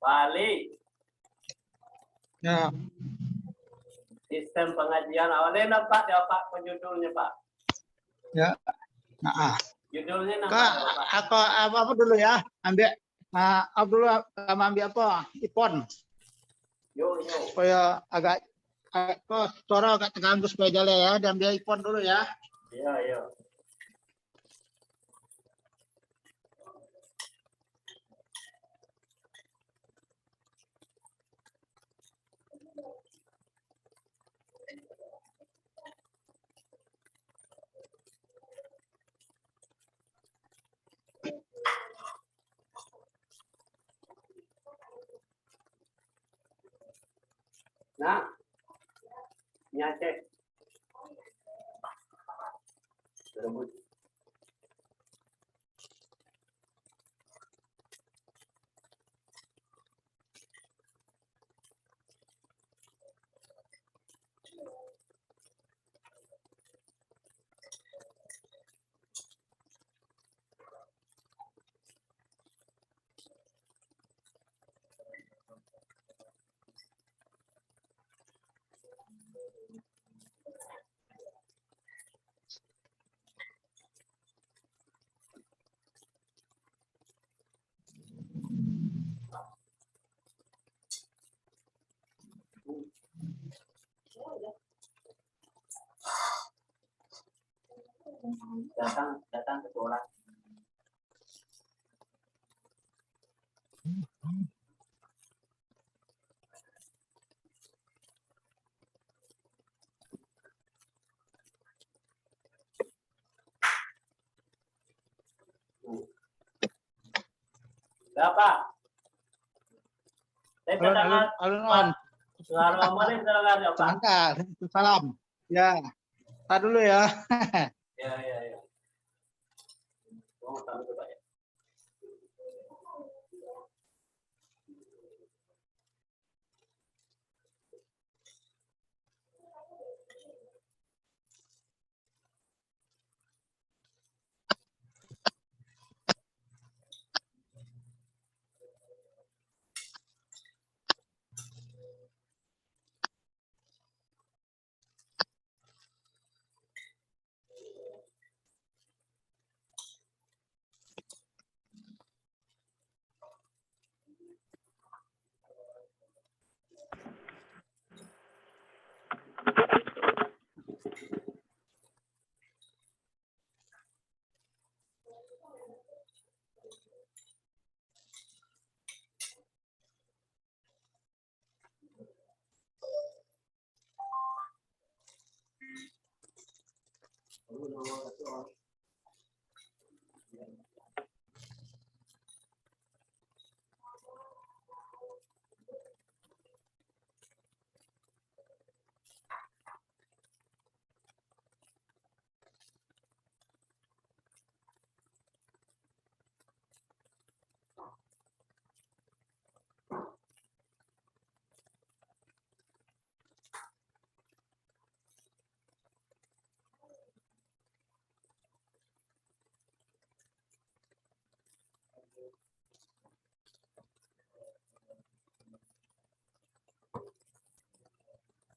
Balik. Ya. Sistem pengajian awalnya Pak, dia Pak penjudulnya Pak. Ya. Nah, Judulnya nama Kak, apa dulu ya? Ambil Abdul kamu ambil apa? Ipon. Yo. Supaya agak kok suara agak terganggu supaya jalan ya. Dan ambil ipon dulu ya. Iya. Nah, nyacek. Berebut. Datang ke sekolah. Berapa? Alun. Assalamualaikum warahmatullahi wabarakatuh. Salam. Ya. Tar dulu ya. Ya. Oh, tahu coba ya.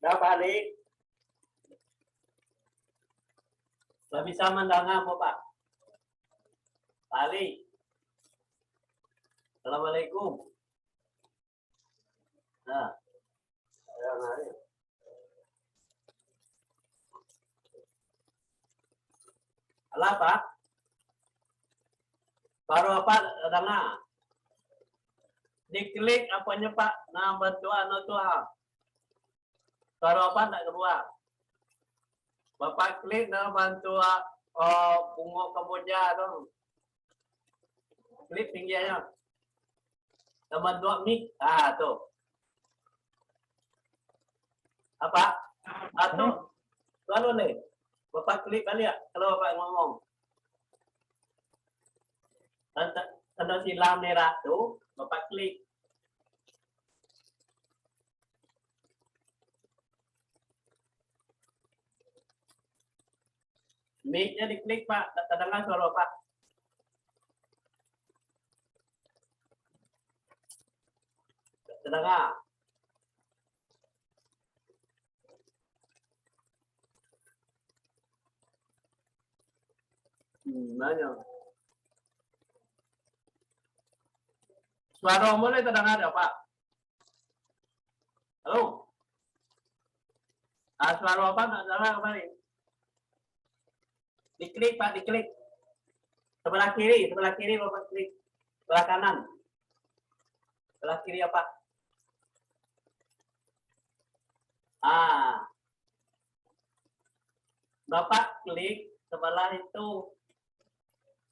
Dah balik. Tidak bisa mendengar, Pak. Balik. Assalamualaikum. Nah. Ya, mari. Alah, Pak. Baru apa dengar? Diklik apanya, Pak? Nah, bantuan itu. Baru apa tak keluar? Bapak klik nah bantu bunga kemboja tu. Klik tingginya. Tambah 2 mik. Tu. Apa? Tu. Lalu ni. Bapak klik balik kalau Bapak ngomong. Tanda silam merah tu, Bapak klik. Mic-nya diklik Pak, tak terdengar suara Pak. Terdengar? Banyak. Suara mulai terdengar ya Pak? Halo? Suara apa nggak salah kemarin? Diklik Pak, diklik. Sebelah kiri Bapak klik. Sebelah kanan. Sebelah kiri apa? Bapak klik sebelah itu.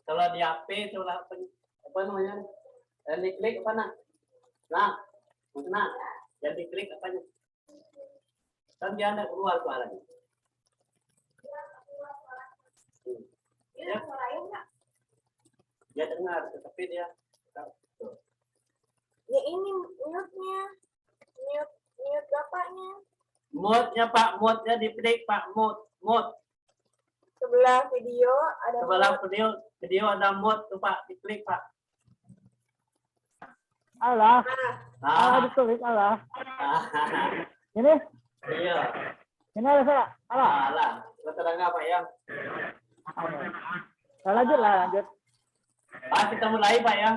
Kalau di HP sebelah apa namanya? Dan diklik apa nah? Nah, dan diklik apanya? Kan dia ada keluar suaranya. Dia dengar, tetapi dia ya ini mute-nya, mute bapaknya. Mode-nya Pak, mode-nya diklik Pak, mode. Sebelah video ada Sebelah video ada mode tuh Pak, diklik Pak. Allah, Nah, ditulis Allah. Ini, iya. ini ada salah. Allah. Alah, terdengar Pak ya. Lanjut. Kita mulai Pak ya.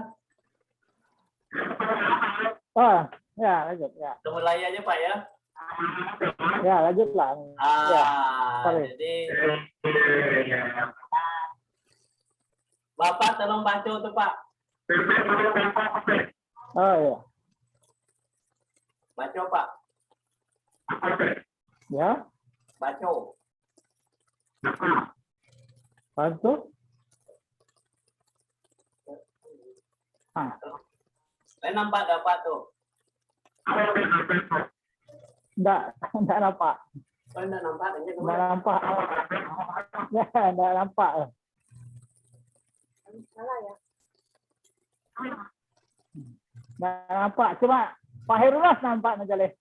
Oh, ya lanjut ya. Kita mulai aja Pak ya. Ya lanjut lah. Sorry. Jadi Bapak tolong baca tuh Pak. Oh iya. Baca Pak. Ya. Baca. Bantu. Saya nampak dapat tuh. Enggak nampak. Oh, enggak nampak. Enggak nampak. Ya, enggak nampak. salah ya. Enggak nampak. Cuma Pak Herunas nampak Najaleh.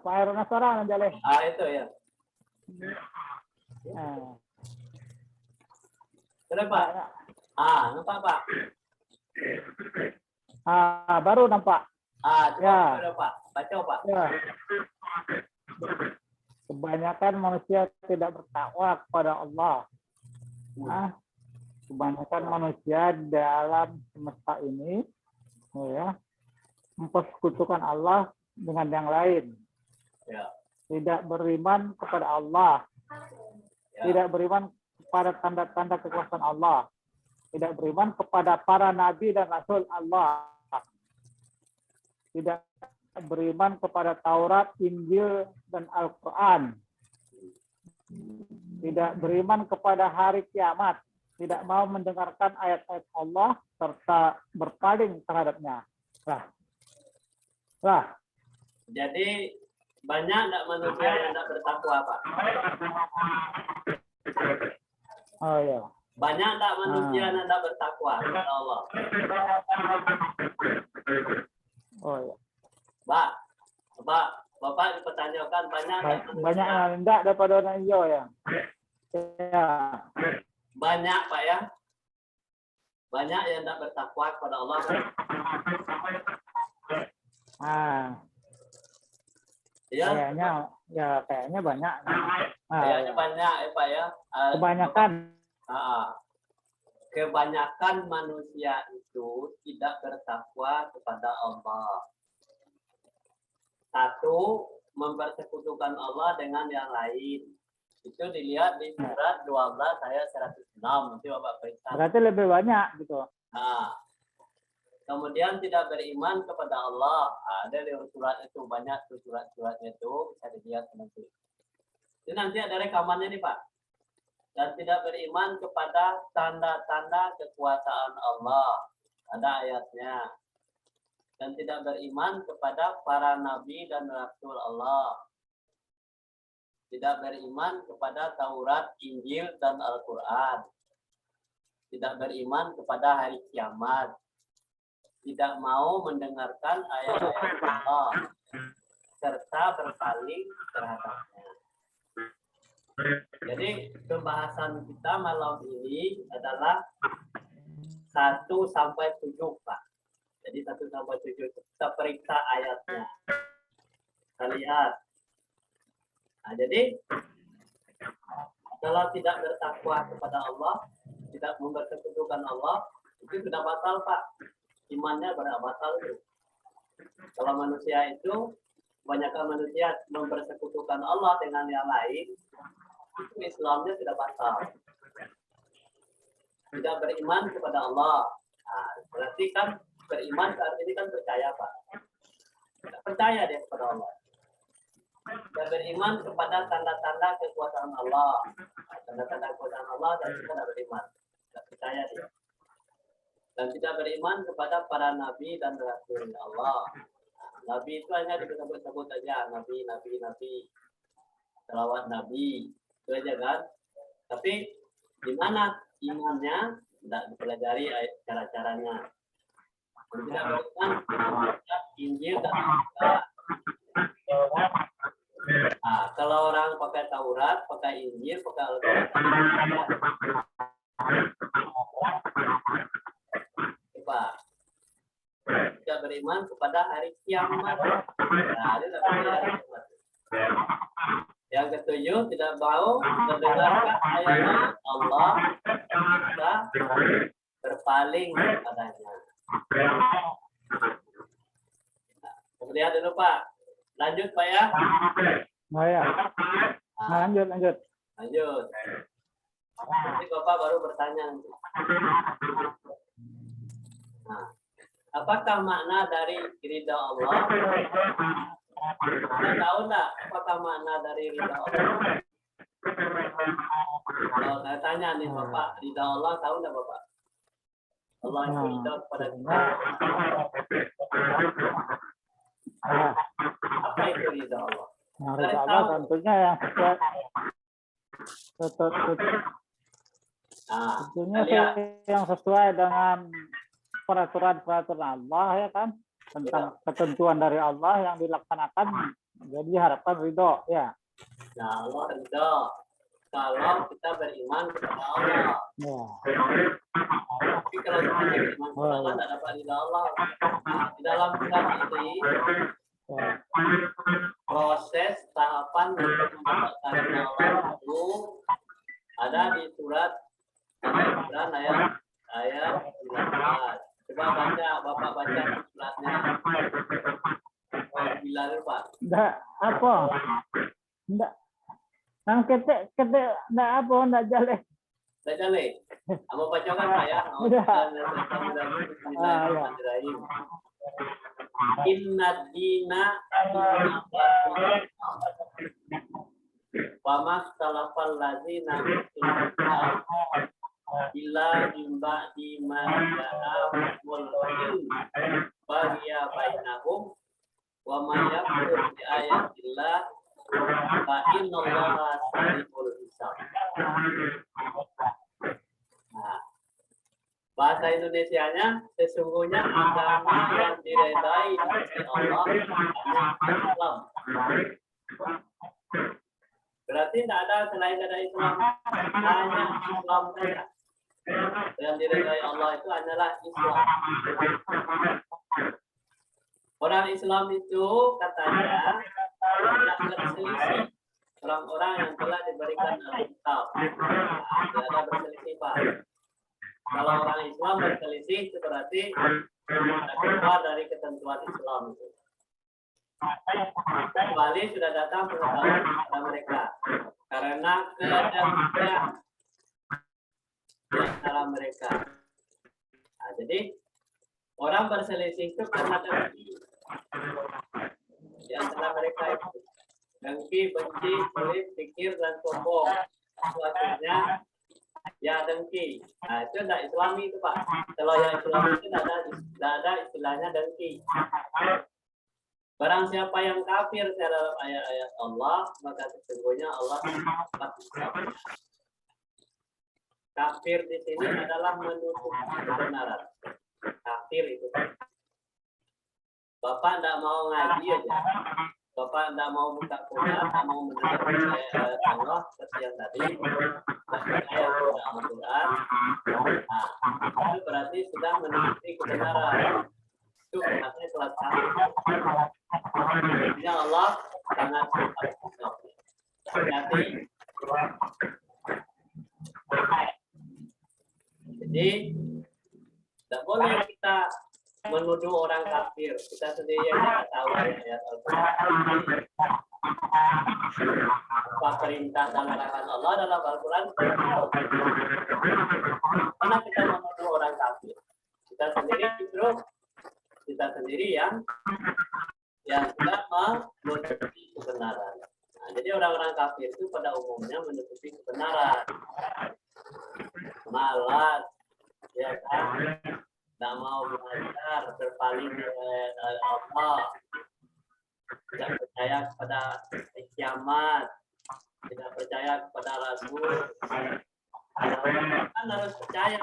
Pak Herunas orang Najaleh. Itu ya. Sudah Pak. Nampak Pak. Baru nampak. Ya. Sudah Pak. Baca Pak. Ya. Kebanyakan manusia tidak bertakwa kepada Allah. Kebanyakan manusia dalam semesta ini ya, mempersekutukan Allah dengan yang lain. Ya. Tidak beriman kepada Allah. Ya. Tidak beriman kepada tanda-tanda kekuasaan Allah. Tidak beriman kepada para nabi dan rasul Allah. Tidak beriman kepada Taurat, Injil, dan Al-Quran. Tidak beriman kepada hari kiamat. Tidak mau mendengarkan ayat-ayat Allah serta berpaling terhadapnya. Jadi banyak enggak manusia yang enggak bertakwa Pak? Oh ya. Banyak enggak manusia yang enggak bertakwa kepada Allah? Oh ya. Bapak dipertanyakan banyak Banyak yang rendah daripada orang hijau ya. Ya. Banyak Pak ya. Banyak yang tidak bertakwa kepada Allah. Ya. Kayaknya banyak. Kayaknya banyak ya Pak ya. Kebanyakan. Kebanyakan manusia itu tidak bertakwa kepada Allah. Satu, mempersekutukan Allah dengan yang lain. Itu dilihat di surat 12 ayat 106. Nanti Bapak periksa. Berarti lebih banyak gitu. Kemudian tidak beriman kepada Allah. Ada di surat itu banyak tuh surat-suratnya itu bisa dilihat nanti. Ini nanti ada rekamannya nih Pak. Dan tidak beriman kepada tanda-tanda kekuasaan Allah. Ada ayatnya. Dan tidak beriman kepada para nabi dan rasul Allah. Tidak beriman kepada Taurat, Injil, dan Al-Quran. Tidak beriman kepada hari kiamat. Tidak mau mendengarkan ayat-ayat Allah. Serta berpaling terhadapnya. Jadi pembahasan kita malam ini adalah 1 sampai 7 Pak. Jadi Jadi 1 sampai 7 itu kita periksa ayatnya. Kita lihat. Nah, jadi kalau tidak bertakwa kepada Allah, tidak mempersekutukan Allah, itu sudah batal, Pak. Imannya sudah batal itu. Kalau manusia itu, kebanyakan manusia mempersekutukan Allah dengan yang lain, itu Islamnya sudah batal. Tidak beriman kepada Allah. Nah, berarti kan beriman saat ini kan percaya, Pak. Tidak percaya dia kepada Allah. Tidak beriman kepada tanda-tanda kekuasaan Allah. Tanda-tanda kekuasaan Allah dan kita tidak beriman. Tidak percaya dia. Dan tidak beriman kepada para nabi dan rasul Allah. Nabi itu hanya disebut-sebut saja. Nabi. Selawat Nabi. Itu aja kan. Tapi di mana imannya tidak dipelajari cara-caranya. Tidak beriman kepada Injil dan Al-Quran. Nah, kalau orang pakai Taurat, pakai Injil, pakai Al-Quran, coba tidak beriman kepada hari kiamat. Nah, dia tidak percaya hari kiamat. Yang ketujuh, tidak mau mendengarkan ayat Allah, tidak berpaling kepadanya. Nah, kemudian dulu Pak, lanjut Pak ya. Nah, ya. Nah, lanjut. Lanjut. Nanti Bapak baru bertanya. Nah, apakah makna dari ridha Allah? Anda tahu enggak apakah makna dari ridha Allah? Kalau saya tanya nih Bapak, ridha Allah tahu enggak Bapak? Allah itu ridha kepada kita. Apa itu ridha Allah? Nah, ridha Allah tentunya yang yang sesuai dengan peraturan Allah ya kan, tentang ketentuan dari Allah yang dilaksanakan, jadi harapkan ridho ya. Nah, Allah ridho kalau kita beriman kepada Allah. Ya. Tapi kalau kita beriman kepada Allah tidak dapat ridho Allah. Di dalam surat ini proses tahapan untuk mendapatkan ridho Allah itu ada di surat Al-Imran ayat 19. Coba baca, Bapak baca suratnya. Bila Pak. Enggak apa? Enggak. Nang ketek enggak apa, enggak jale. Enggak jale. Mau bacakan Pak ya. Bismillahirrahmanirrahim. Inna dina wa mastalafal ladzina illa bimba di ma'amul ilm bagiya bainahum wa ma yakfur bi ayatillah fa innallaha sari'ul hisab. Nah, bahasa Indonesianya sesungguhnya agama yang diredai oleh Allah hanya Islam. Berarti tidak ada selain dari Islam, hanya Islam saja. Yang diridhai Allah itu adalah Islam. Orang Islam itu katanya tidak berselisih. Orang-orang yang telah diberikan Alkitab. Tidak ada berselisih Pak. Kalau orang Islam berselisih itu berarti keluar dari ketentuan Islam itu. Kecuali sudah datang pengetahuan kepada mereka karena keadaan di antara mereka. Nah, jadi orang berselisih itu karena dengki di antara mereka itu. Dengki, benci, sulit, pikir dan sombong. Itu akhirnya ya dengki. Nah, itu tidak Islami itu Pak. Kalau yang Islami itu tidak ada istilahnya dengki. Barang siapa yang kafir terhadap ayat-ayat Allah, maka sesungguhnya Allah pasti kafir di sini adalah menutup kebenaran. Kafir itu. Bapak tidak mau ngaji aja. Bapak tidak mau buka Quran, tidak mau mendengar ayat Allah seperti yang tadi. Ayat Al-Quran. Nah, itu berarti sudah menutupi kebenaran. itu artinya kelas satu. Jadi Allah sangat hati. Jadi tidak boleh kita menuduh orang kafir. Kita sendiri yang tidak tahu ayat Al-Quran. Apa perintah dan larangan Allah dalam Al-Quran kita tahu. Karena kita menuduh orang kafir. Kita sendiri justru kita sendiri yang tidak menutupi kebenaran. Nah, jadi orang-orang kafir itu pada umumnya menutupi kebenaran, malas, ya kan, tidak mau belajar, berpaling dari Allah, tidak percaya kepada kiamat, tidak percaya kepada Rasul. Kan harus percaya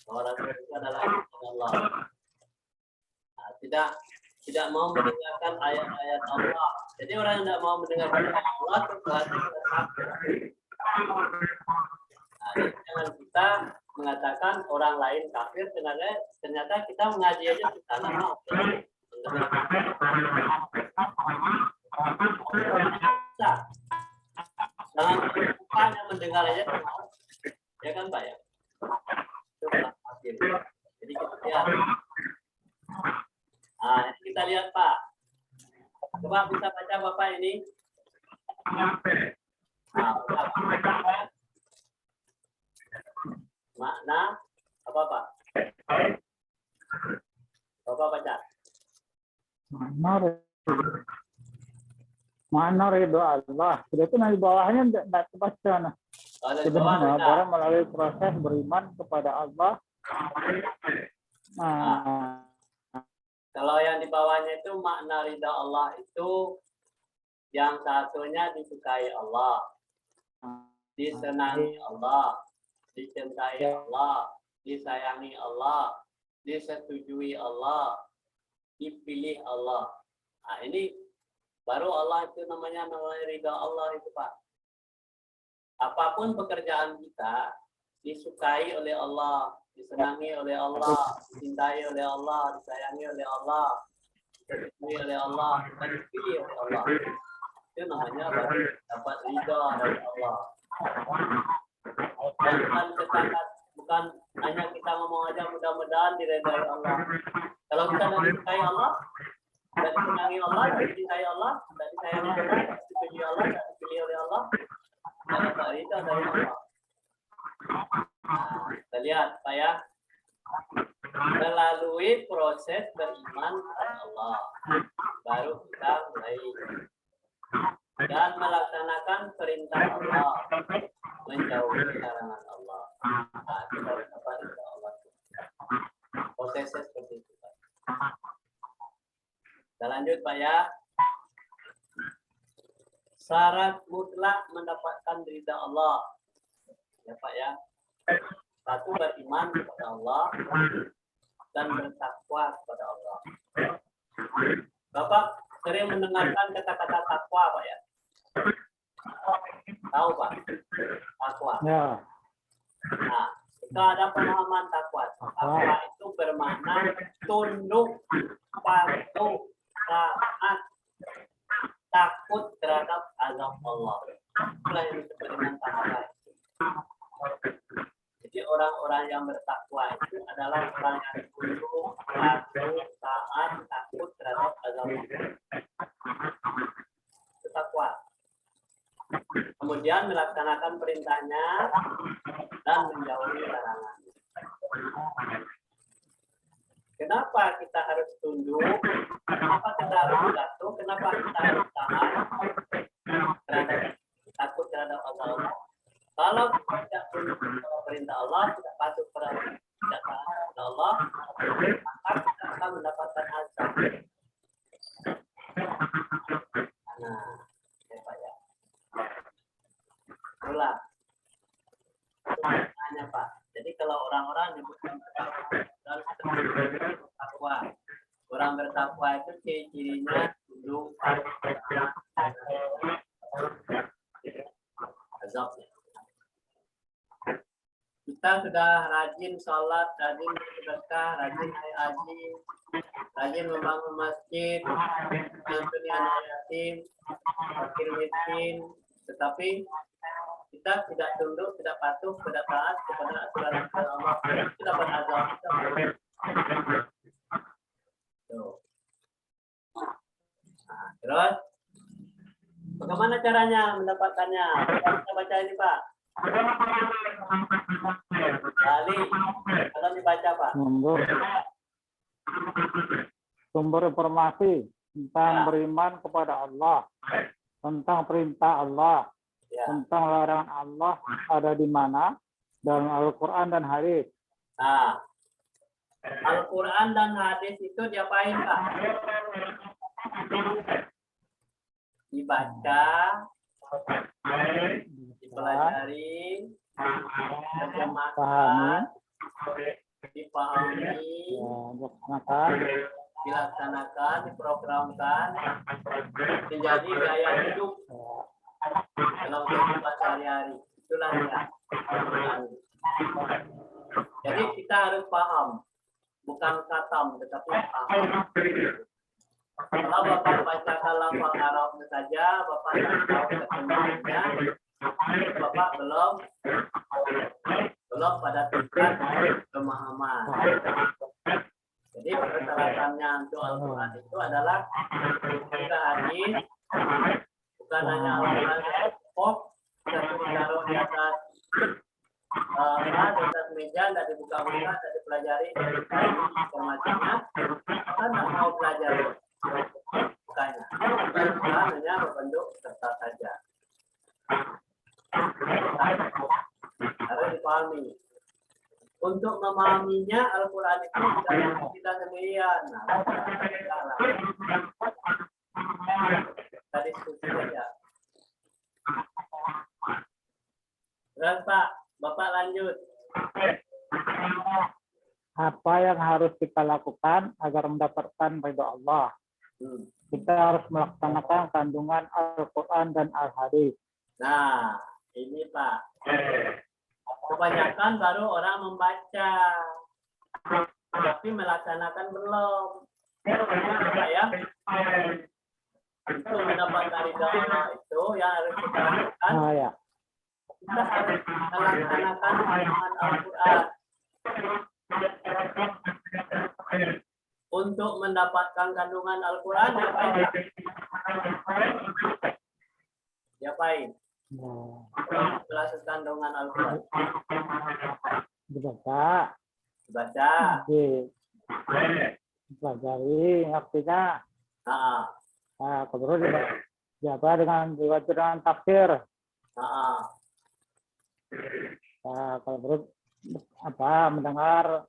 bahwa Rasul itu adalah Allah. Nah, tidak mau mendengarkan ayat-ayat Allah. Jadi orang yang tidak mau mendengarkan ayat Allah itu berarti kafir. Nah, jangan kita mengatakan orang lain kafir, ternyata kita mengaji aja di sana mau. Jangan hanya mendengar aja mau. Ya kan Pak ya? Itu kafir. Jadi kita lihat. Nah, kita lihat Pak. Coba bisa baca Bapak ini. Nah, makna apa Pak? Bapak baca. Mana ridho Allah. Sudah itu di bawahnya tidak terbaca. Nah. Sebenarnya orang melalui proses beriman kepada Allah. Nah. Kalau yang di bawahnya itu makna ridha Allah itu yang satunya disukai Allah, disenangi Allah, dicintai Allah, disayangi Allah, disetujui Allah, dipilih Allah. Nah, ini baru Allah itu namanya ridha Allah itu Pak. Apapun pekerjaan kita disukai oleh Allah, disenangi oleh Allah, dicintai oleh Allah, disayangi oleh Allah, disetujui oleh Allah, dan dipilih oleh Allah. Itu namanya baru dapat ridha dari Allah. Dan bukan hanya kita ngomong aja mudah-mudahan diridai Allah. Kalau kita tidak disukai Allah, tidak disenangi Allah, tidak dicintai Allah, tidak disayangi Allah, tidak dipilih Allah, tidak dipilih oleh Allah, tidak dapat ridha dari Allah. Nah, kita lihat Pak ya, melalui proses beriman kepada Allah baru kita mulai dan melaksanakan perintah Allah, menjauhi larangan Allah. Nah, kita dapat ridha Allah. Prosesnya seperti itu Pak. Kita lanjut Pak ya. Syarat mutlak mendapatkan ridha Allah. Ya Pak ya. Satu, beriman kepada Allah dan bertakwa kepada Allah. Bapak sering mendengarkan kata-kata takwa Pak ya? Tahu Pak? Takwa. Ya. Nah, kita ada pemahaman takwa. Takwa itu bermakna tunduk, patuh, taat, takut terhadap azab Allah. Itulah yang disebut dengan takwa. Jadi orang-orang yang bertakwa itu adalah orang yang tunduk, patuh, taat, takut terhadap azab Allah. Itu takwa. Kemudian melaksanakan perintahnya dan menjauhi larangannya. Kenapa kita harus tunduk? Kenapa kita harus jatuh? Kenapa kita harus taat terhadap takut terhadap Allah? Kalau kita tidak tunduk kepada perintah Allah, tidak patuh tidak taat kepada Allah, maka kita akan mendapatkan azab. Nah, ya Pak ya. Itulah. Tanya Pak. Jadi kalau orang-orang menyebutkan bertakwa, orang bertakwa itu ciri-cirinya tunduk azabnya. Kita Kita sudah rajin sholat, rajin bersedekah, rajin haji, rajin membangun masjid, menyantuni anak yatim, fakir miskin, tetapi kita tidak tunduk, tidak patuh, tidak taat kepada aturan Allah. Kita dapat azab. Nah, terus bagaimana caranya mendapatkannya? Kita baca ini Pak. Kali, kalau dibaca Pak. Sumber informasi tentang beriman kepada Allah, tentang perintah Allah, tentang larangan Allah ada di mana dalam Al-Quran dan hadis. Nah, Al-Quran dan hadis itu diapain Pak? Dibaca, dipelajari, terjemahkan, dipahami, dilaksanakan, diprogramkan, menjadi gaya hidup dalam kehidupan sehari-hari. Itulah ya. Jadi kita harus paham, bukan khatam, tetapi paham. Kalau Bapak baca kalam Arab saja, Bapak tidak tahu ketemuannya, Bapak belum pada tingkat pemahaman. Jadi persyaratannya untuk Al-Quran itu adalah kita hadis, bukan hanya Al-Quran pokok, kita ditaruh di atas di atas meja, dan dibuka-buka, dan dipelajari informasinya, kita tidak mau pelajari. Bukannya, hanya berbentuk kertas saja. Harus dipahami. Untuk memahaminya Al-Quran itu kita sendirian. Kita diskusi saja. Terus Pak, Bapak lanjut. Apa yang harus kita lakukan agar mendapatkan ridho Allah? Kita harus melaksanakan kandungan Al-Quran dan Al-Hadis. Nah, ini Pak. Kebanyakan baru orang membaca, tapi melaksanakan belum. Ya, untuk mendapatkan ridho Allah itu yang harus kita lakukan. Kita harus melaksanakan kandungan Al-Quran. Untuk mendapatkan kandungan Al-Quran, diapain? Melaksanakan kandungan Al-Quran. Dibaca. Dipelajari artinya. Kemudian dibaca dengan tafsir. Kalau mendengar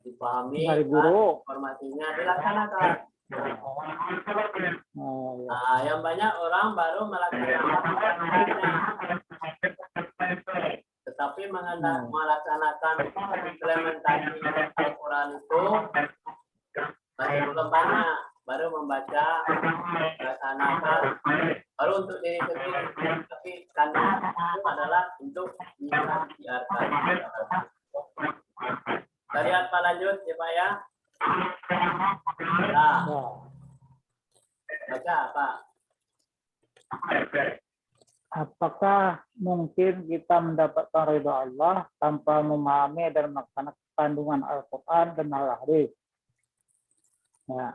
dipahami, dari guru, informasinya dilaksanakan. Nah, yang banyak orang baru melaksanakannya, tetapi melaksanakan implementasi Al-Quran itu masih belum banyak. Baru membaca, melaksanakan, baru untuk diri sendiri. Tapi kandungan itu adalah untuk diajarkan. Kita lihat Pak lanjut ya Pak ya. Nah, baca Pak. Apakah mungkin kita mendapatkan ridho Allah tanpa memahami dan melaksanakan kandungan Al-Quran dan Al-Hadis? Ya.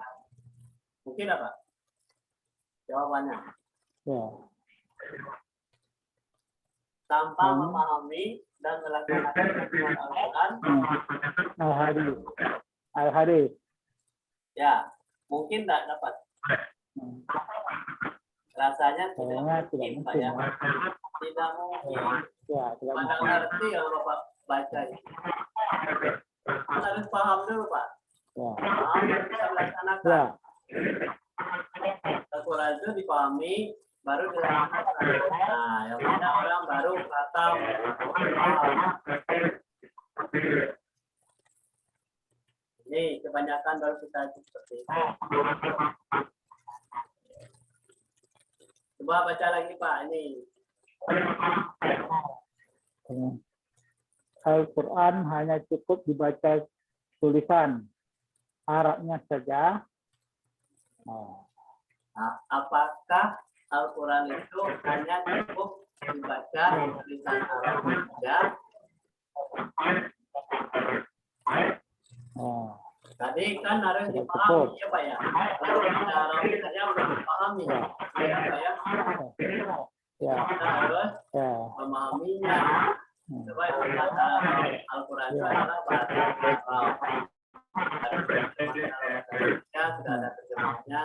Mungkin apa? Jawabannya. Ya. Tanpa memahami dan melaksanakan kandungan Al-Quran. Al-Hadis. Ya, mungkin tidak dapat. Rasanya tidak mungkin, Pak ya. Tidak mungkin. Ya, tidak Mana mungkin. ngerti kalau Bapak baca ini. Harus paham dulu Pak. Ya. Paham dan bisa melaksanakan. Ya. Al-Quran itu dipahami, baru dilaksanakan. Nah, yang mana orang baru khatam. Ini kebanyakan baru kita seperti itu. Coba baca lagi Pak ini. Al-Quran hanya cukup dibaca tulisan Arabnya saja. Oh. Nah, apakah Al-Quran itu hanya cukup dibaca tulisan Arab saja? Oh. Tadi kan harus Tidak dipahami cukup. ya Pak ya. Kalau kita Arab saja belum dipahami ya Pak ya. Ya, Kita harus ya. memahaminya. Supaya bahasa Al-Quran itu adalah bahasa Arab. Harus ya, sudah ada terjemahnya.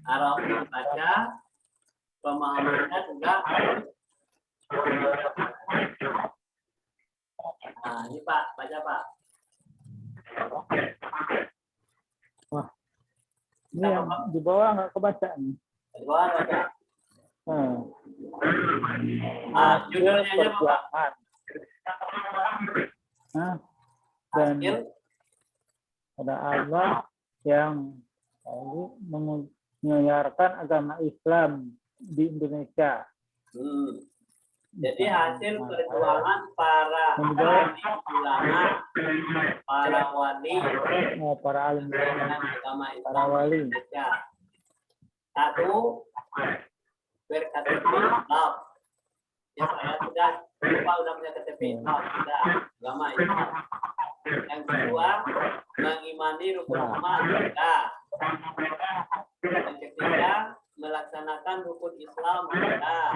Arab dibaca, pemahamannya juga. Nah, ini Pak, baca Pak. Wah, ini yang di bawah nggak kebaca nih. Di bawah baca. Hmm. Judulnya aja Pak. Nah, dan Hasil ada Allah yang menyiarkan agama Islam di Indonesia. Jadi hasil perjuangan para ulama, para wali, Para alim agama para Islam wali. Indonesia. Satu, berKTP Islam. Ya Pak ya, sudah. Bapak udah punya KTP Islam, sudah. Agama Islam. Yang kedua, mengimani rukun iman, sudah. Yang ketiga, melaksanakan rukun Islam, sudah.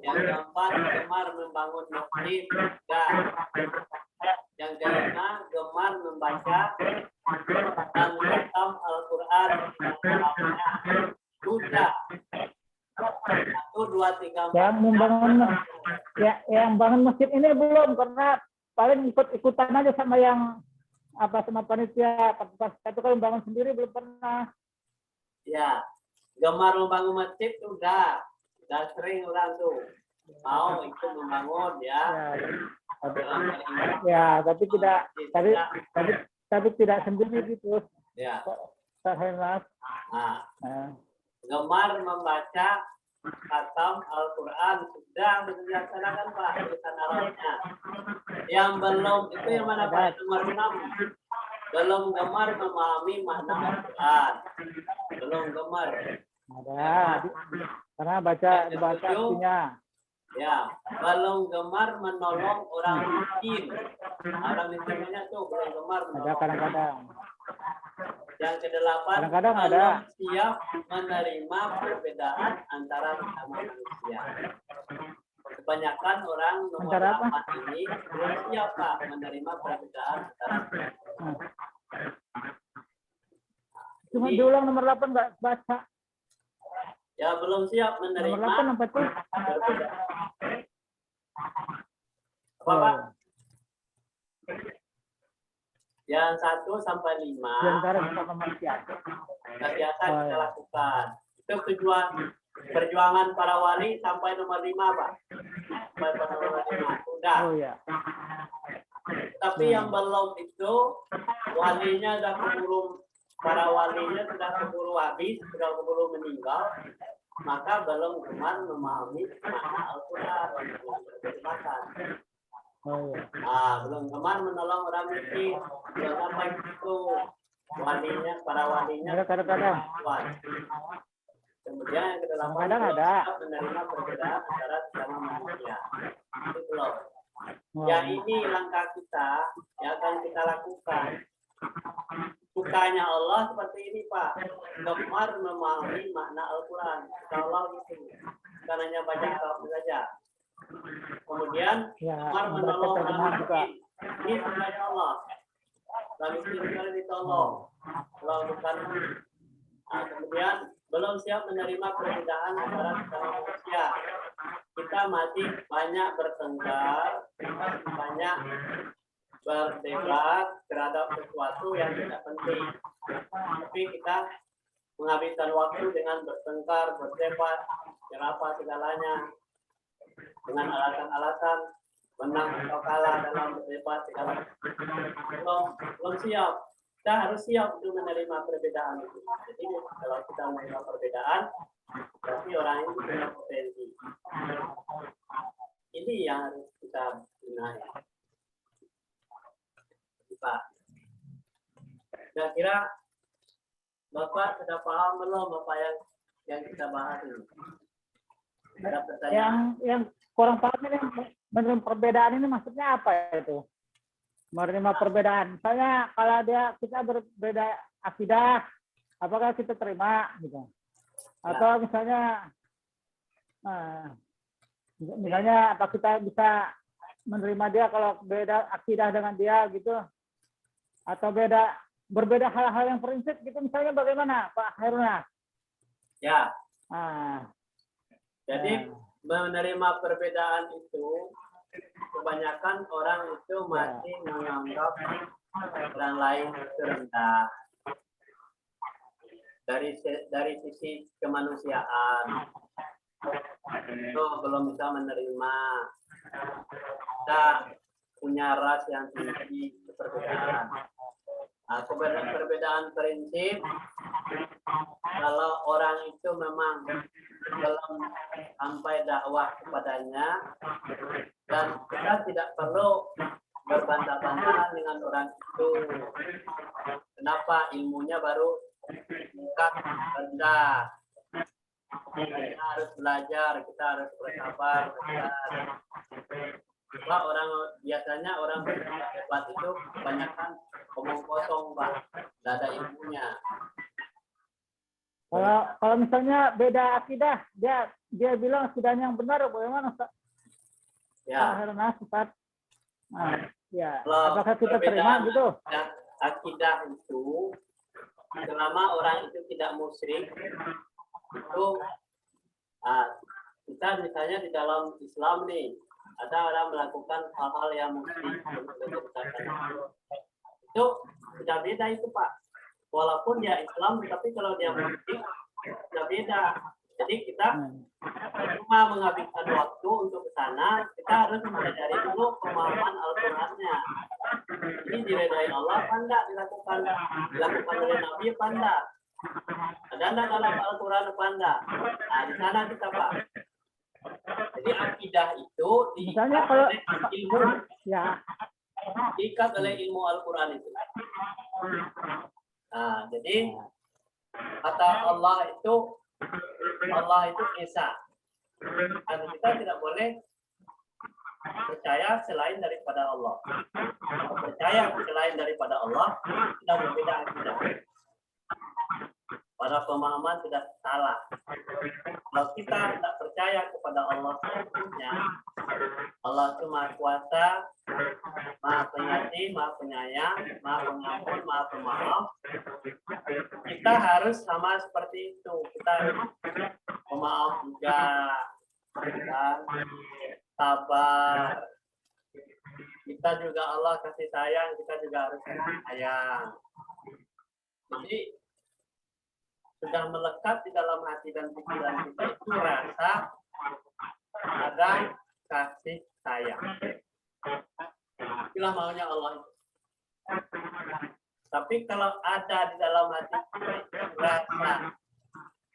Yang keempat, gemar membangun masjid, sudah. Yang kelima, gemar membaca dan menghatam Al-Quran yang dalamnya, sudah. 1, 2, 3, 4. Yang membangun yang bangun masjid ini belum, karena paling ikut-ikutan aja sama yang sama panitia. Pas itu kan membangun sendiri belum pernah. Ya, gemar membangun masjid sudah sering orang tuh mau ikut membangun ya. Ya, tapi tidak sendiri gitu. Ya. Nah. Gemar membaca khatam Al-Quran sudah dilaksanakan Pak tulisan Arabnya. Yang belum itu yang mana Pak? Nomor 6. Belum gemar memahami makna Al-Quran. Belum gemar. Ada. Karena baca artinya. Ya, belum gemar menolong orang miskin. Orang miskin banyak tuh belum gemar menolong. Ada kadang-kadang. Yang kedelapan, kadang-kadang ada. Siap menerima perbedaan antara sesama manusia. Kebanyakan orang nomor 8 ini belum siap Pak menerima perbedaan antara Cuma diulang nomor 8 nggak baca. Ya belum siap menerima. Nomor 8 apa tuh? Apa Pak? Yang 1 sampai 5. Antara sama manusia. Biasa kita lakukan. Itu tujuan perjuangan para wali sampai nomor 5 Pak. Sampai nomor 5. Sudah. Oh ya. Tapi yang belum itu walinya sudah keburu, para walinya sudah keburu habis, sudah keburu meninggal, maka belum gemar memahami makna Al-Quran. Oh ya. Belum gemar menolong orang miskin, belum sampai itu walinya, para walinya. Kadang-kadang. Kemudian yang kedelapan ada menerima perbedaan antara sesama manusia. Itu belum. Ya ini langkah kita yang akan kita lakukan. Sukanya Allah seperti ini Pak, gemar memahami makna Al-Quran. Allah itu bukan hanya baca Arab saja. Kemudian gemar menolong orang miskin. Ini sukanya Allah. Orang miskin sekali ditolong. Allah bukan. Kemudian belum siap menerima perbedaan antara sesama manusia. Kita masih banyak bertengkar, masih banyak berdebat terhadap sesuatu yang tidak penting. Tapi kita menghabiskan waktu dengan bertengkar, berdebat, apa segalanya dengan alasan-alasan menang atau kalah dalam berdebat segala. Belum siap. Kita harus siap untuk menerima perbedaan itu. Jadi kalau kita menerima perbedaan, berarti orang ini punya potensi. Ini yang harus kita benahi. Pak, kira-kira Bapak sudah paham belum Bapak yang kita bahas ini? Ada pertanyaan? Yang kurang paham ini menerima perbedaan ini maksudnya apa itu? Menerima perbedaan. Misalnya kalau kita berbeda akidah, apakah kita terima gitu? Atau misalnya apa kita bisa menerima dia kalau beda akidah dengan dia gitu? Atau berbeda hal-hal yang prinsip gitu, misalnya bagaimana Pak Heruna? Ya. Jadi menerima perbedaan itu kebanyakan orang itu masih menganggap orang lain itu rendah dari sisi kemanusiaan. Itu belum bisa menerima. Kita punya ras yang tinggi perbedaan. Nah, perbedaan prinsip, kalau orang itu memang belum sampai dakwah kepadanya, dan kita tidak perlu berbantah-bantahan dengan orang itu. Kenapa? Ilmunya baru tingkat rendah. Kita harus belajar, kita harus bersabar. Pak, biasanya orang berdebat itu kebanyakan omong kosong, Pak. Tidak ada ilmunya. Kalau misalnya beda akidah, dia bilang akidahnya yang benar, bagaimana Ustaz? Ya. Ustaz. Ya. Apakah kita terima gitu? Akidah itu, selama orang itu tidak musyrik, itu kita misalnya di dalam Islam nih, ada orang melakukan hal-hal yang musyrik, itu sudah beda itu Pak. Walaupun dia Islam, tapi kalau dia musyrik sudah beda. Jadi kita cuma menghabiskan waktu untuk ke sana, kita harus mempelajari dulu pemahaman Al-Qur'annya. Ini diredai Allah apa enggak dilakukan oleh Nabi apa enggak? Ada enggak dalam Al-Quran apa enggak? Nah, di sana kita Pak. Jadi akidah itu misalnya kalau ilmu, diikat oleh ilmu Al-Quran itu. Nah, jadi kata Allah itu Esa. Dan kita tidak boleh percaya selain daripada Allah. Percaya selain daripada Allah sudah berbeda akidah. Pada pemahaman sudah salah. Kalau kita tidak percaya kepada Allah sesungguhnya, Allah itu Maha Kuasa, Maha Pengasih, Maha Penyayang, Maha Pengampun, Maha Pemaaf. Kita harus sama seperti itu. Kita harus pemaaf juga, dan sabar. Kita juga Allah kasih sayang, kita juga harus sayang. Jadi sudah melekat di dalam hati dan pikiran kita itu rasa ada kasih sayang. Itulah maunya Allah. Tapi kalau ada di dalam hati kita rasa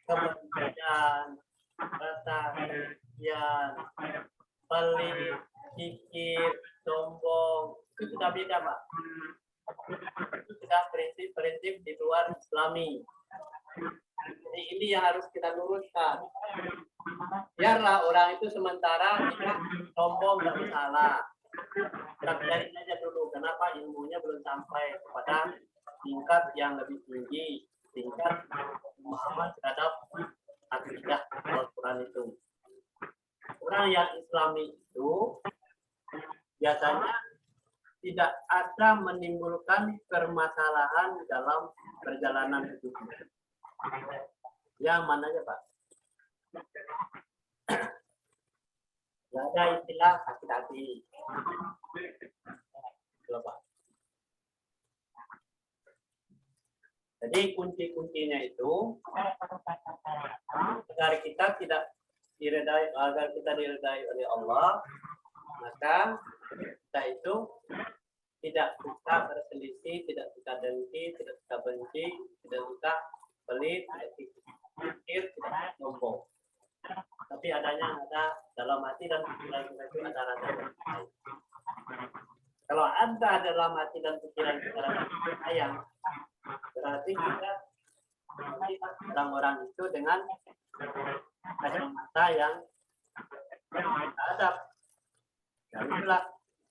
kebencian, rasa kebencian, pelit, kikir, sombong, itu sudah beda Pak. Itu sudah prinsip-prinsip di luar Islami. Jadi ini yang harus kita luruskan. Biarlah orang itu sementara kita sombong dan salah. Kita pelajari saja dulu kenapa ilmunya belum sampai kepada tingkat yang lebih tinggi, tingkat pemahaman terhadap akidah Al-Quran itu. Orang yang Islami itu biasanya tidak ada menimbulkan permasalahan dalam perjalanan hidupnya. Yang mana aja Pak? Tidak ada istilah hati-hati. Pak. Jadi kunci-kuncinya itu agar kita tidak diredai, agar kita diredai oleh Allah, maka kita itu tidak suka berselisih, tidak suka dengki, tidak suka benci, tidak suka pelit, tidak pikir, tidak sombong. tapi ada dalam hati dan pikiran kita itu ada rasa sayang. Kalau ada dalam hati dan pikiran kita rasa sayang, berarti kita melihat orang-orang itu dengan kacamata yang adab. Dan itulah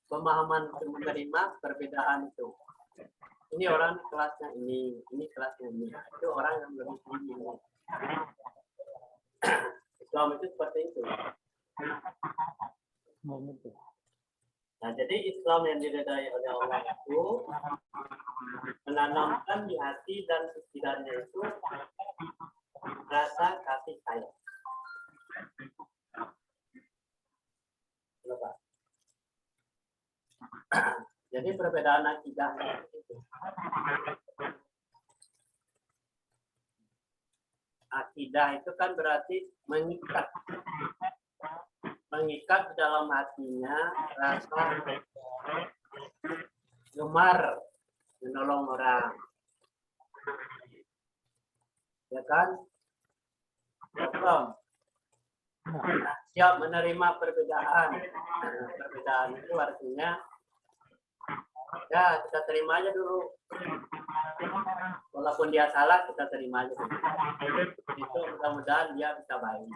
pemahaman untuk menerima perbedaan itu. Ini orang kelasnya ini kelasnya ini. Itu orang yang lebih tinggi. Islam itu seperti itu. Nah, jadi Islam yang diridai oleh Allah itu menanamkan di hati dan pikirannya itu rasa kasih sayang. Coba. Jadi perbedaan akidah itu. Akidah itu kan berarti mengikat dalam hatinya rasa gemar menolong orang, ya kan? Siap menerima perbedaan. Perbedaan itu artinya ya kita terima aja dulu. Walaupun dia salah kita terima aja dulu. Itu mudah-mudahan dia bisa baik.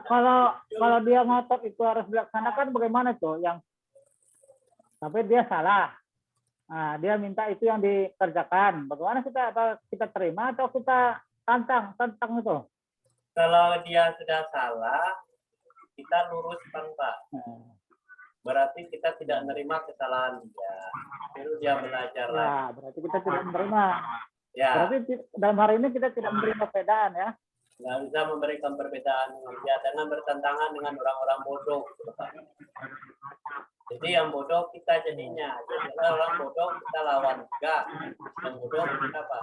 Kalau dia ngotot itu harus dilaksanakan bagaimana tuh yang sampai dia salah. Nah, dia minta itu yang dikerjakan. Bagaimana kita terima atau kita tantang itu? Kalau dia sudah salah, kita luruskan, Pak. Berarti kita tidak menerima kesalahan dia. Lalu dia belajar lagi. Ya, berarti kita tidak menerima. Ya. Berarti dalam hari ini kita tidak menerima perbedaan ya. Nggak bisa memberikan perbedaan dengan dia dengan bertentangan dengan orang-orang bodoh. Jadi yang bodoh kita jadinya. Jadi orang bodoh kita lawan juga. Yang bodoh kita apa?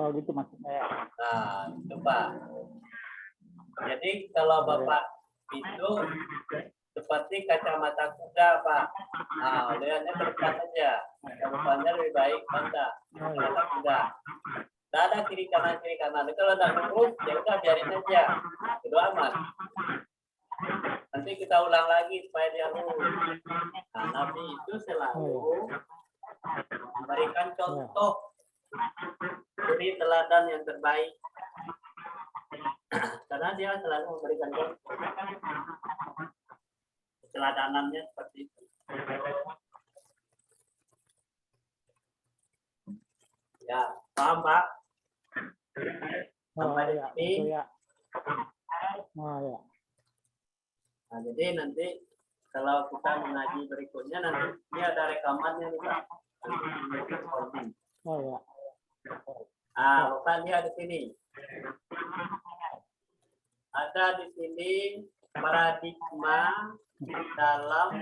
Oh gitu maksudnya. Nah, itu Pak. Jadi kalau Bapak itu seperti kacamata kuda, Pak. Nah, lihatnya ke depan aja. Depannya lebih baik Anda. Kacamata kuda. Tidak ada kiri kanan. Kalau tidak lurus, ya udah biarin aja. Itu aman. Nanti kita ulang lagi supaya dia lurus. Nah, Nabi itu selalu memberikan contoh dari teladan yang terbaik. Karena dia selalu memberikan contoh. Teladanannya seperti itu. Ya, paham Pak? Sampai di sini. Ya. Oh, ya. Nah, jadi nanti kalau kita mengaji berikutnya nanti ini ada rekamannya nih Pak. Oh ya. Ah, Bapak lihat di sini. Ada di sini paradigma dalam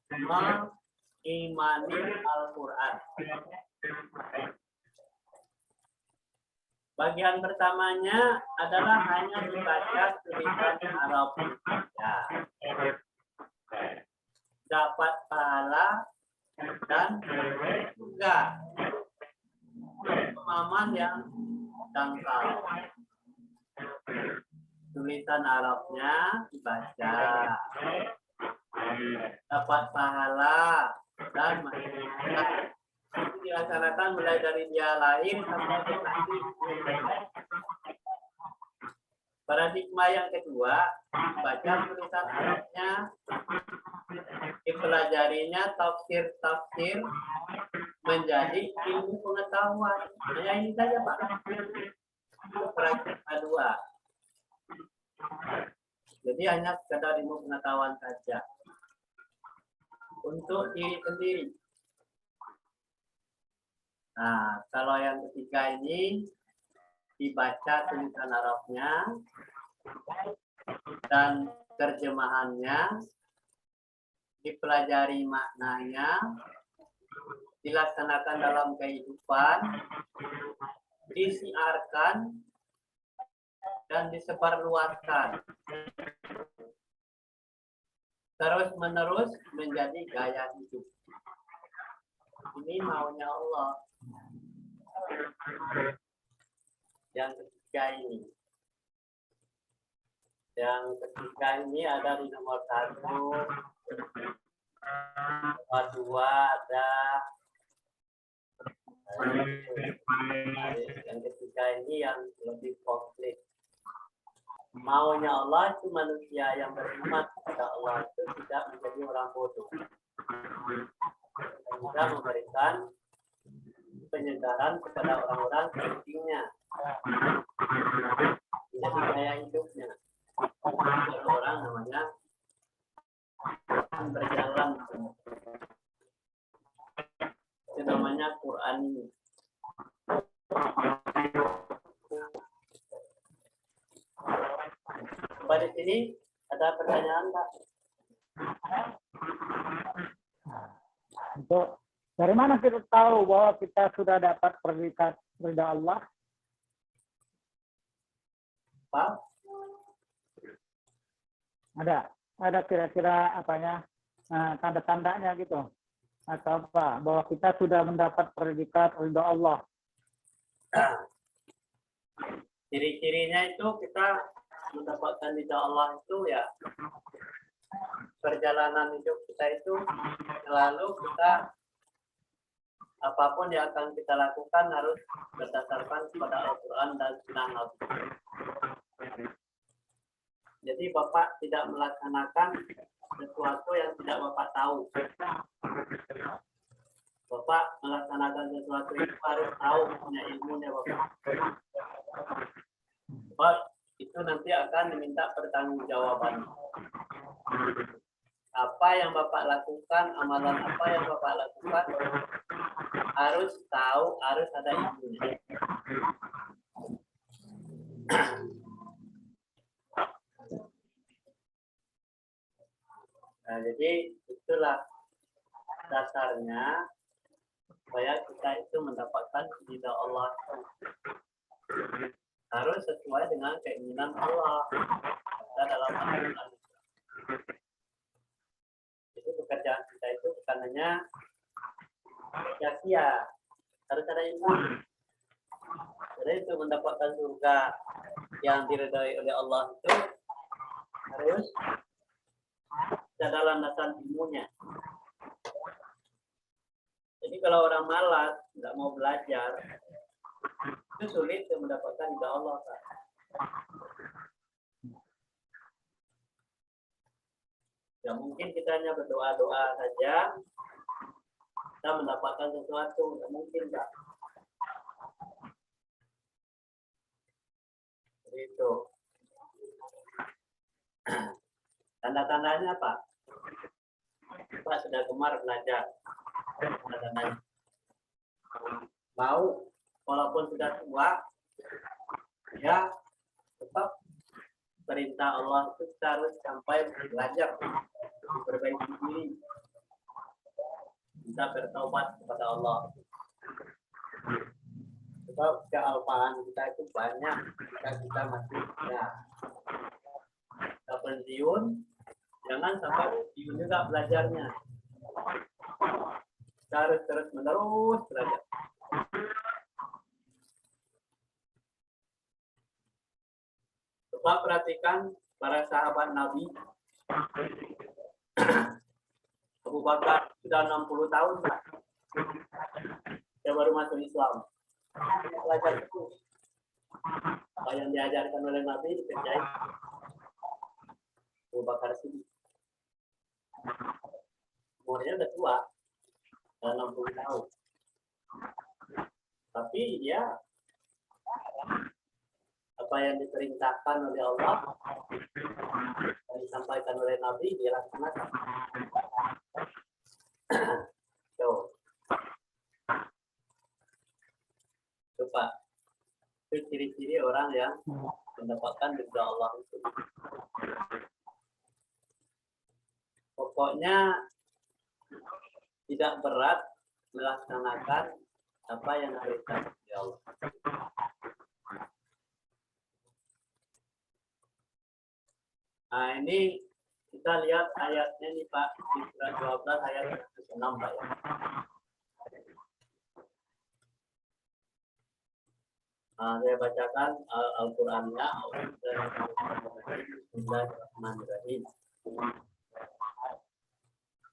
mengimani Al-Quran. Bagian pertamanya adalah hanya membaca tulisan Arab saja. Dapat pahala dan juga pemahaman yang dangkal. Tulisan Arabnya dibaca, dapat pahala dan masyarakat. Itu dilaksanakan mulai dari dia lahir sampai dia mati. Paradigma yang kedua, baca tulisan Arabnya, dipelajarinya tafsir menjadi ilmu pengetahuan. Hanya ini saja Pak. Paradigma kedua. Jadi hanya sekedar ilmu pengetahuan saja untuk diri sendiri. Nah, kalau yang ketiga ini dibaca tulisan Arabnya dan terjemahannya, dipelajari maknanya, dilaksanakan dalam kehidupan, disiarkan, dan disebarluaskan. Terus-menerus menjadi gaya hidup. Ini maunya Allah. Yang ketiga ini. Yang ketiga ini ada di nomor 1, nomor 2 ada. Yang ketiga ini yang lebih komplit. Maunya Allah itu manusia yang beriman kepada Allah itu tidak menjadi orang bodoh. Dan juga memberikan penyegaran kepada orang-orang sekelilingnya. Jadi gaya hidupnya. Ada orang namanya berjalan. Itu namanya Qur'ani. Pada sini ada pertanyaan, Pak? Untuk dari mana kita tahu bahwa kita sudah dapat predikat ridha Allah? Pak? Ada kira-kira apanya tanda-tandanya gitu atau apa bahwa kita sudah mendapat predikat ridha Allah? Ciri-cirinya itu kita mendapatkan ridha Allah itu ya perjalanan hidup kita itu selalu kita apapun yang akan kita lakukan harus berdasarkan kepada Al-Quran dan Sunnah Nabi. Jadi Bapak tidak melaksanakan sesuatu yang tidak Bapak tahu. Bapak melaksanakan sesuatu itu harus tahu, punya ilmunya Bapak. Bapak itu nanti akan diminta pertanggungjawaban. Apa yang Bapak lakukan, amalan apa yang Bapak lakukan, harus tahu, harus ada ilmunya. Nah, jadi itulah dasarnya supaya kita itu mendapatkan ridha Allah. Harus sesuai dengan keinginan Allah. Kita dalam Al-Quran. Jadi pekerjaan kita itu bukan hanya sia-sia, harus ada ilmu. Jadi itu mendapatkan surga yang diridhai oleh Allah itu harus ada landasan ilmunya. Jadi kalau orang malas, nggak mau belajar, itu sulit untuk mendapatkan ridha Allah, Pak. Ya mungkin kita hanya berdoa-doa saja, kita mendapatkan sesuatu, nggak mungkin, Pak. Jadi itu. Tanda-tandanya, Pak. Pak sudah gemar belajar. Tanda-tandanya. Mau, walaupun sudah tua, ya tetap perintah Allah itu harus sampai belajar, berbaiki diri, bisa bertaubat kepada Allah. Sebab kealpaan kita itu banyak jika kita masih muda. Kita pensiun, jangan sampai pensiun juga belajarnya. Kita harus terus-menerus belajar. Coba perhatikan para sahabat Nabi. Abu Bakar sudah 60 tahun, Pak. Dia baru masuk Islam. Belajar terus. Apa yang diajarkan oleh Nabi dikerjain. Abu Bakar sini. Umurnya udah tua. Sudah 60 tahun. Tapi dia apa yang diperintahkan oleh Allah yang disampaikan oleh Nabi dilaksanakan. Coba itu ciri-ciri orang yang mendapatkan ridha Allah itu. Pokoknya tidak berat melaksanakan apa yang diperintahkan oleh Allah. Nah ini kita lihat ayatnya nih Pak, di surat 12 ayat 6 Pak ya. Saya bacakan Al-Qur'annya. Bismillahirrahmanirrahim.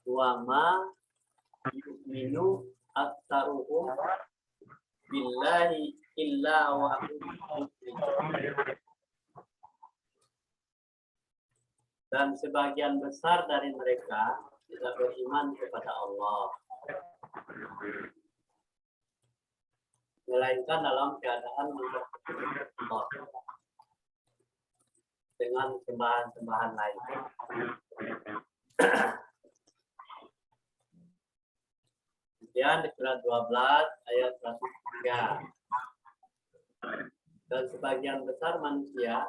Wa ma yu'minu aktsaruhum billahi illa wa hum musyrikun. Dan sebagian besar dari mereka tidak beriman kepada Allah, melainkan dalam keadaan mempersekutukan Allah dengan sembahan-sembahan lain. Kemudian di surat 12 ayat 103. Dan sebagian besar manusia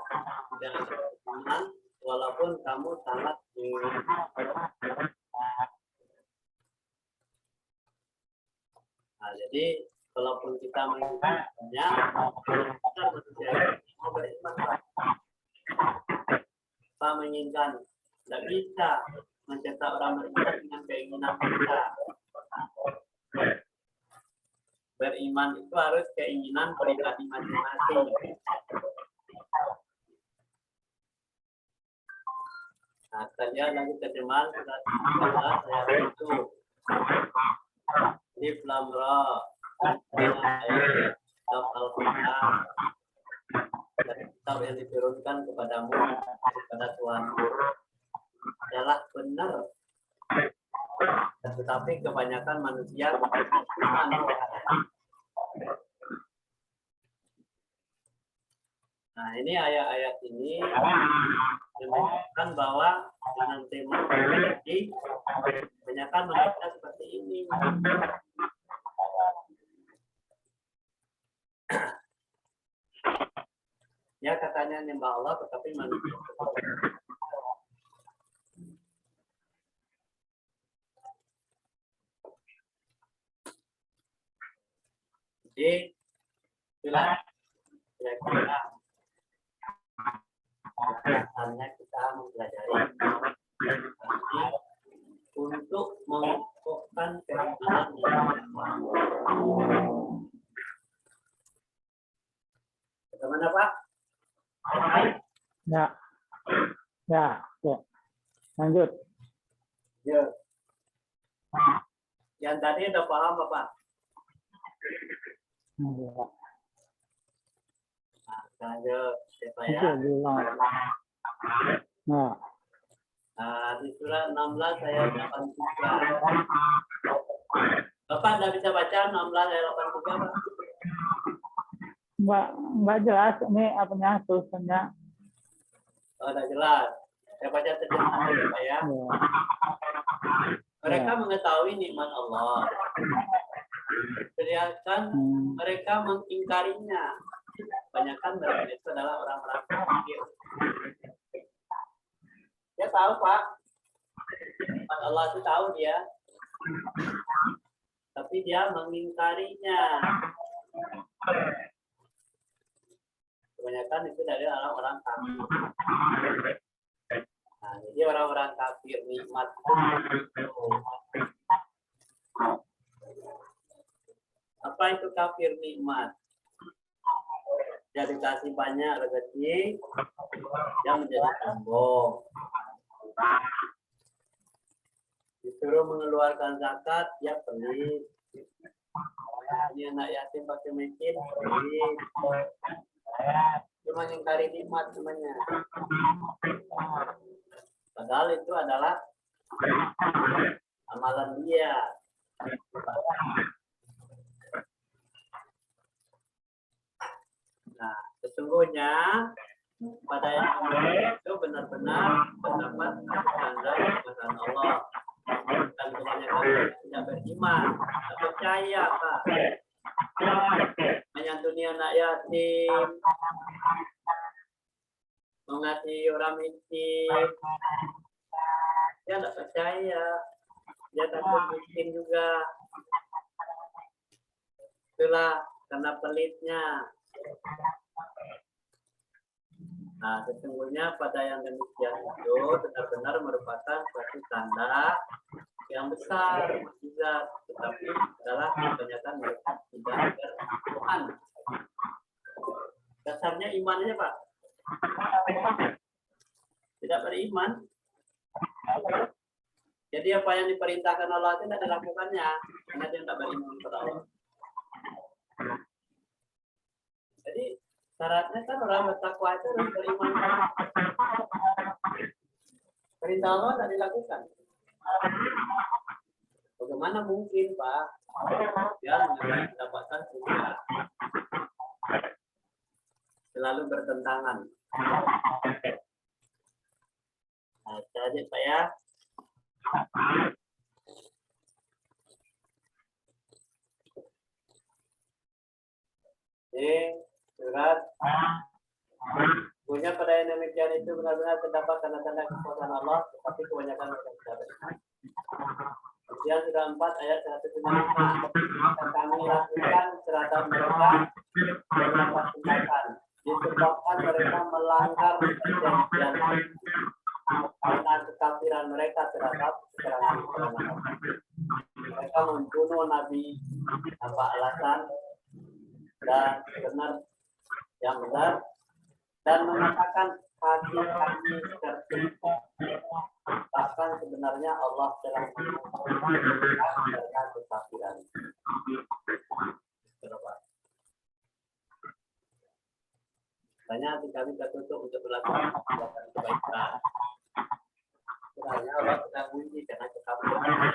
tidak beriman walaupun kamu sangat ingin. Nah, jadi walaupun kita menginginkannya, kita manusia mau beriman. Kita menginginkan, tidak bisa mencetak orang beriman dengan keinginan kita. Beriman itu harus keinginan pribadi masing-masing. Nah, kita lihat lagi terjemahan surat 13 ayat 1. Alif Lam Ra. Ayat kitab Al-Quran. Kitab yang diturunkan kepadamu kepada Tuhanmu adalah benar. Tetapi kebanyakan manusia beriman. Nah, ini ayat-ayat ini menunjukkan bahwa dengan tema jadi kebanyakan manusia seperti ini. Ya, katanya nyembah Allah tetapi manusia seperti ini. Jadi, kira-kira biasanya kita mempelajari untuk mengukuhkan keimanan bagaimana Pak? Ya. Lanjut. Ya. Yang tadi udah paham Bapak? Ya. Nah, lanjut ya. Nah, di surat 16 ayat 83. Bapak nggak bisa baca 16 ayat 83 Pak? Nggak jelas ini apanya tulisannya. Oh, udah jelas. Saya baca terjemahan dulu Pak ya. Mereka mengetahui nikmat Allah. Kelihatan mereka mengingkarinya. Kebanyakan mereka itu adalah orang-orang kafir. Dia tahu Pak, nikmat Allah itu tahu dia, tapi dia mengingkarinya. Kebanyakan itu dari orang-orang kafir. Nah, jadi orang-orang kafir nikmat. Apa itu kafir nikmat? Dia dikasih banyak rezeki, yang menjadi sombong. Disuruh mengeluarkan zakat, dia pelit. Ini anak yatim pakai miskin, pelit. Cuma ingkari nikmat semuanya. Padahal itu adalah amalan dia. Nah, sesungguhnya pada yang itu benar-benar terdapat tanda kebesaran Allah. Dan kebanyakan tidak beriman, tidak percaya Pak. Menyantuni anak yatim, mengasihi orang miskin, dia tidak percaya, dia takut miskin juga. Itulah karena pelitnya. Nah, sesungguhnya pada yang demikian itu benar-benar merupakan suatu tanda yang besar, mukjizat, tetapi adalah kebanyakan mereka tidak bertuhan. Dasarnya imannya Pak. Tidak beriman. Jadi apa yang diperintahkan Allah itu tidak dilakukannya karena dia tidak beriman kepada Allah. Jadi syaratnya kan orang bertakwa itu harus beriman. Perintah Allah tidak dilakukan. Bagaimana mungkin Pak? Dia mendapatkan surga. Selalu bertentangan. Nah, jadi Pak ya. Ini surat punya pada yang demikian itu benar-benar terdapat tanda-tanda kekuasaan Allah, tetapi kebanyakan mereka tidak beriman. Kemudian sudah 4 ayat 195 kami lakukan terhadap mereka beberapa tindakan disebabkan mereka melanggar perjanjian karena kekafiran mereka terhadap keterangan kebenaran. Mereka membunuh Nabi tanpa alasan dan yang benar dan mengatakan kaki-kaki tertutup. Bahkan sebenarnya Allah telah mengatakan kekafiran. Banyak hati kami tertutup untuk melakukan kebaikan. Sebenarnya Allah sedang uji karena kekafirannya.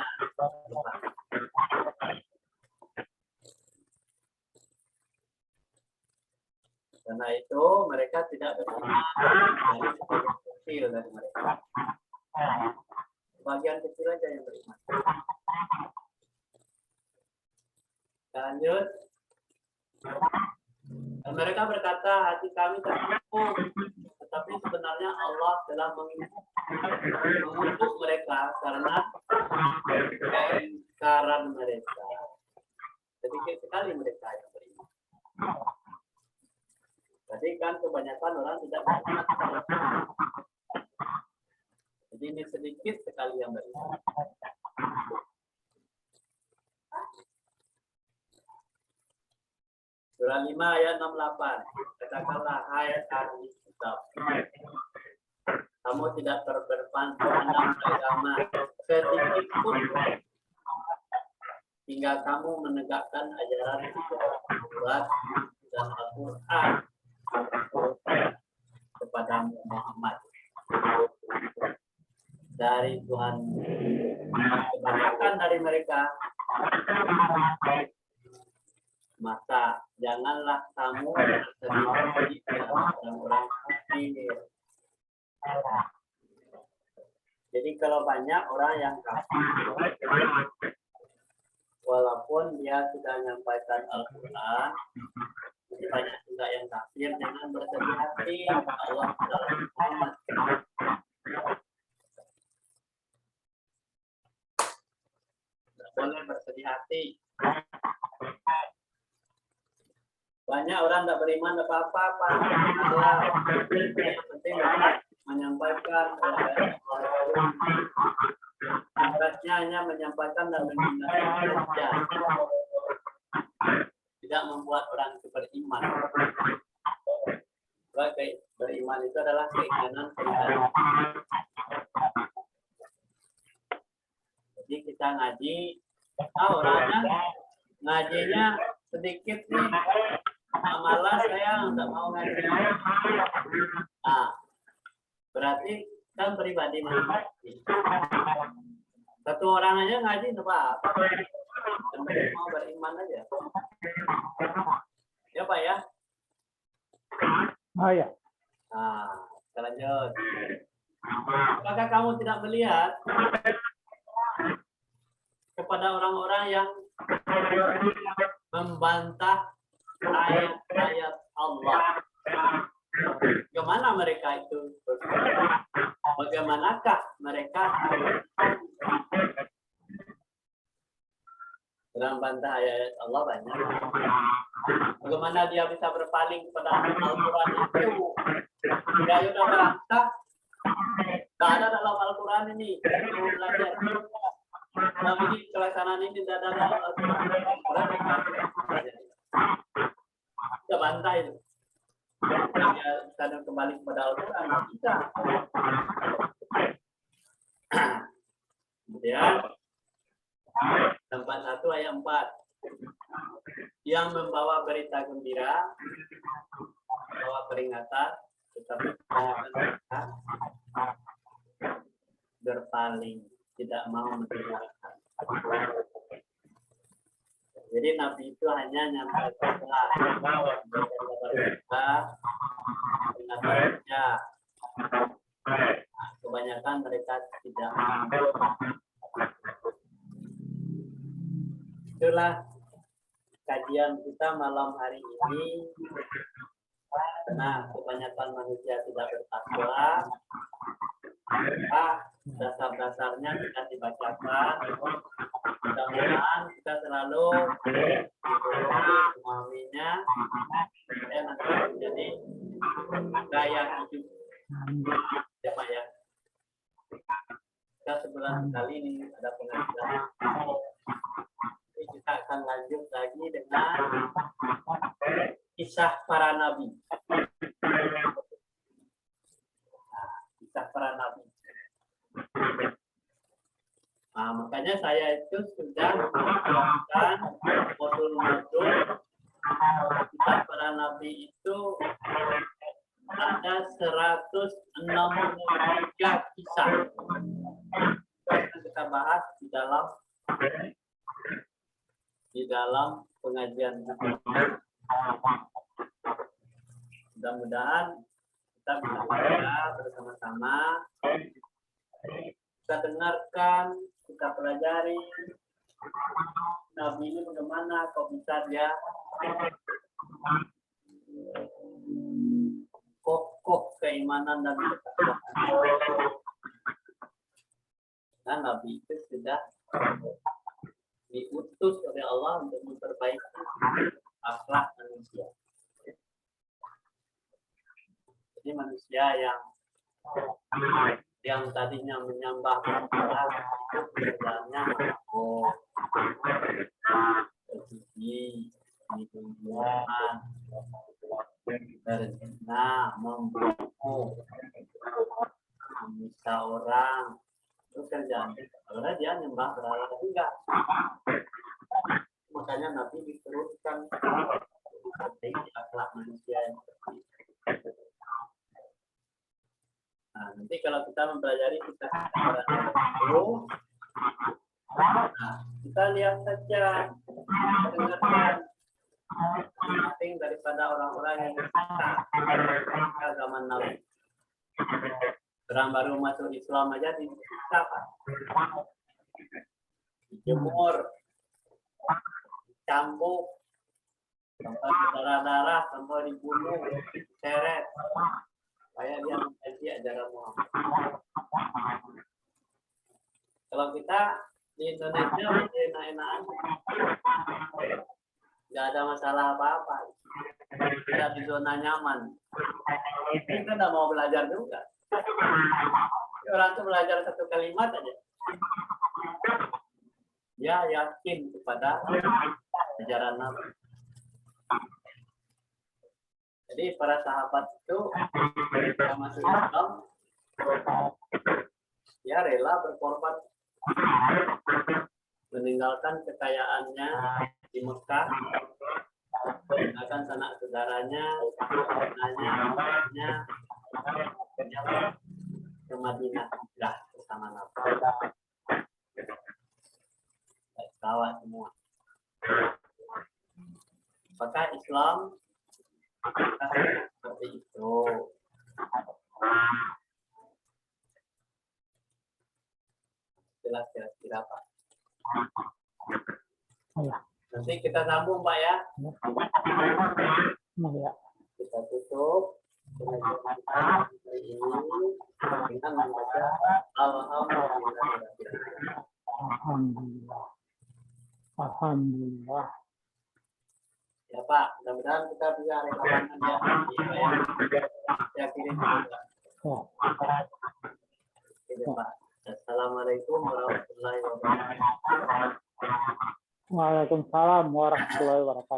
Karena itu mereka tidak beriman kecil dari mereka. Bagian kecil aja yang beriman. Lanjut. Dan mereka berkata hati kami tertutup, tetapi sebenarnya Allah telah mengutuk mereka karena keingkaran mereka. Sedikit sekali mereka yang beriman. Jadi kan kebanyakan orang tidak beriman. Jadi ini sedikit sekali yang beriman. Surah 5 ayat 68. Katakanlah hai ahli kitab. Kamu tidak berpandang agama sedikit pun hingga kamu menegakkan ajaran Al-Quran dan Al-Quran kepada Muhammad dari Tuhan. Kebanyakan dari mereka, maka janganlah kamu terjadi orang-orang kafir. Jadi kalau banyak orang yang kafir, walaupun dia sudah menyampaikan Al-Quran, banyak juga yang kafir, jangan bersedih hati. Allah adalah Muhammad. Tidak boleh bersedih hati. Banyak orang tidak beriman apa-apa. Yang penting menyampaikan tugasnya hanya menyampaikan dan mengingatkan saja. Tidak membuat orang itu beriman. Beriman itu adalah keinginan. Jadi kita ngaji, orangnya ngajinya sedikit nih. Malah saya nggak mau ngaji. Berarti kan pribadi masing-masing. Satu orang aja ngaji nggak apa-apa. Mau beriman aja. Ya Pak ya. Oh ya. Kita lanjut. Apakah kamu tidak melihat kepada orang-orang yang membantah ayat-ayat Allah? Bagaimana mereka itu? Bagaimanakah mereka dalam bantah ayat Allah banyak? Bagaimana dia bisa berpaling kepada Al-Quran itu? Dia sudah bantah. Tak ada dalam Al-Quran ini. Belajar. Dalam ini pelaksanaan ini tidak ada dalam Al-Quran. Sudah bantah itu. kita kembali kepada Al-Quran, bisa. Kemudian 41 ayat 4. Yang membawa berita gembira, membawa peringatan, tetapi mereka berpaling, tidak mau mendengarkan. Jadi Nabi itu hanya nyampaikan peringatannya. Kebanyakan mereka tidak mau. Itulah kajian kita malam hari ini. Karena kebanyakan manusia tidak bertakwa, dasar-dasarnya kita dibacakan. Mudah-mudahan kita selalu memahaminya, supaya nanti menjadi gaya hidup. Ya Pak ya. Kita sebulan sekali ini ada pengajian. Kita akan lanjut lagi dengan kisah para nabi. Kisah para nabi. Nah, makanya saya itu sudah mengumpulkan modul-modul kisah para nabi itu ada 163 kisah. Kita bahas di dalam pengajian. Mudah-mudahan kita bisa baca bersama-sama, kita dengarkan, kita pelajari Nabi ini bagaimana, kok bisa dia kokoh keimanan dan ketakwaan. Nah, Nabi itu sudah diutus oleh Allah untuk memperbaiki akhlak manusia. Jadi manusia yang tadinya menyembah Allah, kerjanya bersuci, minum-minuman, berzina, membunuh, menyiksa orang, itu kerjaan. Karena dia nyembah berhala juga. Makanya Nabi diteruskan memperbaiki akhlak manusia yang seperti itu. Nah, nanti kalau kita mempelajari kita itu, kita lihat saja, dengarkan masing daripada orang-orang yang agama Nabi. Orang baru masuk Islam aja di apa? Dijemur, dicambuk, sampai berdarah-darah, sampai dibunuh, diseret. Supaya dia mengkaji ajaran Muhammad. Kalau kita di Indonesia masih enak-enakan, nggak ada masalah apa-apa, ada di zona nyaman. Kita nggak mau belajar juga. Orang itu belajar satu kalimat aja, dia yakin kepada ajaran Nabi. Jadi para sahabat itu yang masuk Islam, ya rela berkorban, meninggalkan kekayaannya di Mekah, meninggalkan sanak saudaranya, anaknya, ke Madinah bersama Nabi. Kawat semua. Apakah Islam seperti itu? Jelas kira-kira Pak. Nanti kita sambung Pak ya. Kita tutup pengajian hari ini dengan membaca Alhamdulillah. Alhamdulillah. Ya Pak, mudah-mudahan kita bisa rekaman ya. Saya kirim juga. Oke Pak. Assalamualaikum warahmatullahi wabarakatuh. Waalaikumsalam warahmatullahi wabarakatuh.